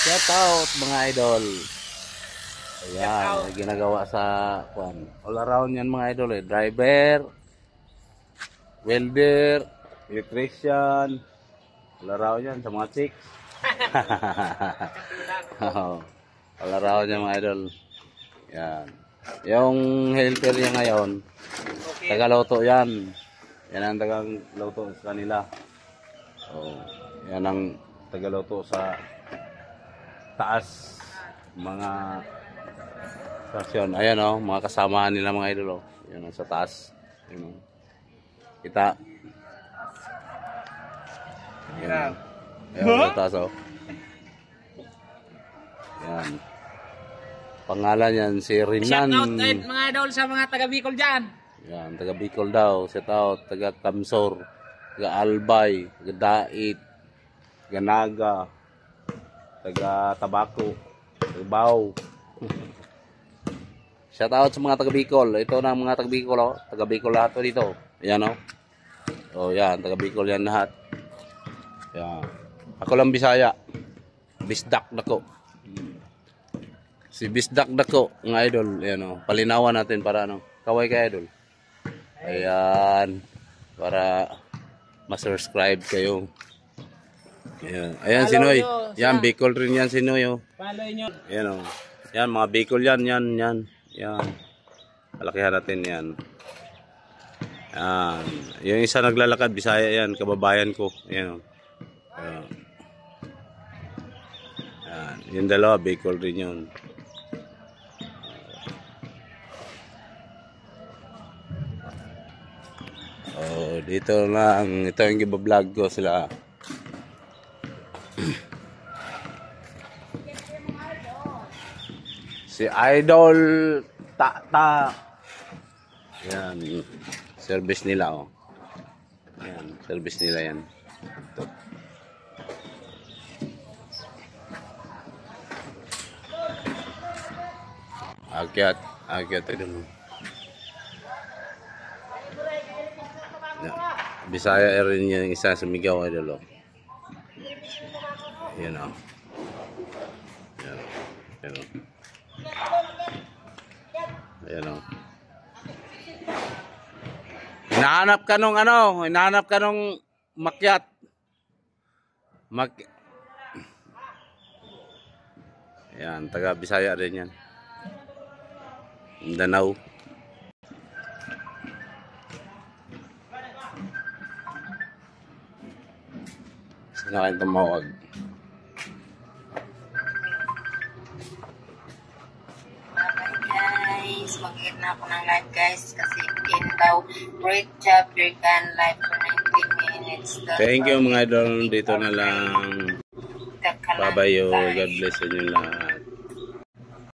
Shout out mga idol. Ayan, ginagawa sa kwan. All around yan mga idol eh. Driver, welder, electrician. All around yan sa mga chicks. All around yan mga idol. Yan. Yung helper niya ngayon, tagaluto yan. Yan ang tagaluto sa kanila. So, yan ang tagaluto sa taas mga stasyon. Ayan o, mga kasamahan nila mga idol o. Yan sa taas. Ayan, o. Kita. Ayan. Ayan sa taas o. Ayan. Pangalan yan si Rinan. Shout out mga idol sa mga taga Bicol dyan. Yan, taga Bicol daw. Shout out, taga Kamsor, taga Albay, taga Dait, taga Naga, taga Tabaco, taga Bao. Shout out sa mga taga Bicol. Ito na mga taga Bicol, oh. Taga Bicol lahat dito. Ayan oh. Oh, yan, taga Bicol yan lahat. Yan. Ako lang Bisaya. Bisdak dako. Si Bisdak dako, mga idol. Ayan oh. Palinawan natin para ano. Kaway ka idol. Ayan. Para ma-subscribe kayo. Ayan, ayan si Noy. Yan, Bicol rin yan si Noy oh. Follow nyo. Ayan oh. Yan, mga Bicol yan, yan. Yan. Palakihan natin yan. Yan. Yung isa naglalakad, Bisaya yan, kababayan ko. Ayan. Ayan. Yan. Yung dalawa, Bicol rin yun. Oh, dito lang. Ito yung gibablog ko sila. Si Idol Tata. Yan. Service nila oh. Yan, service nila yan. Ito. Akyat ito mo. Yan. Bisaya rin yung isa sumigaw idol oh. Yan oh. Yan. Yan oh. Ayan o. Hinahanap ka nung ano, hinahanap ka nung makyat. Ayan, taga Bisaya rin yan. Mindanao. Sino kayong tumawag? Mag-hit na ako ng live guys kasi in daw. Great job, Birkan. Live for 90 minutes. Thank you mga idol. Dito na lang. Babayo. God bless inyo lahat.